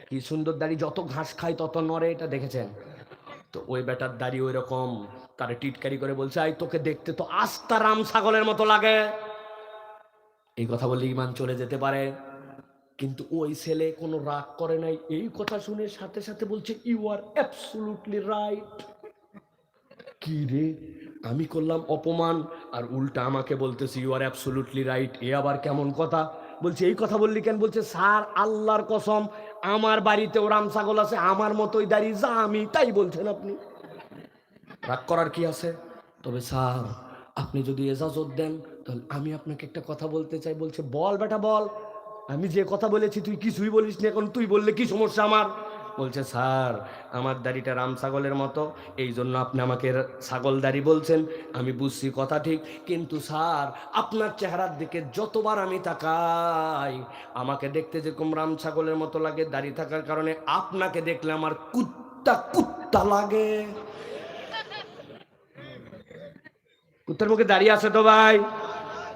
কি সুন্দর দাড়ি, যত ঘাস খায় তত নড়ে, এটা দেখেছেন? তো ওই বেটার দাড়ি ওই রকম, তারে টিটকারি করে বলছে, আই তোকে দেখতে তো আস্তা রাম ছাগলের মতো লাগে। এই কথা বললে ইমান চলে যেতে পারে, কিন্তু ওই ছেলে কোনো রাগ করে নাই। এই কথা শুনে সাথে সাথে বলছে, ইউ আর অ্যাবসলিউটলি রাইট। কি রে, আমি করলাম অপমান আর উল্টা আমাকে বলতেছি ইউ আর অ্যাবসলিউটলি রাইট, এ আবার কেমন কথা? বলছে এই কথা বললি কেন? বলছে স্যার আল্লাহর কসম, আমার বাড়িতেও রাম ছাগল আছে, আমার মতোই দাঁড়িয়ে, যা আমি তাই বলছেন আপনি। রাগ করার কি আছে? তবে স্যার আপনি যদি এজাজত দেন তাহলে আমি আপনাকে একটা কথা বলতে চাই। বলছে বল বেটা বল, আমি যে কথা বলেছি তুই কিছুই বলিস না, এখন তুই বললে কি সমস্যা আমার? বলছে স্যার আমার দাড়িটা রাম ছাগলের মতো, এই জন্য আপনি আমাকে ছাগল দাড়ি বলছেন, আমি বুঝছি কথা ঠিক, কিন্তু স্যার আপনার চেহারার দিকে যতবার আমি তাকাই আমাকে দেখতে যেরকম রাম ছাগলের মতো লাগে, দাড়ি থাকার কারণে আপনাকে দেখলে আমার কুত্তা কুত্তা লাগে। কুত্তার মুখে দাঁড়িয়ে আছে তো ভাই?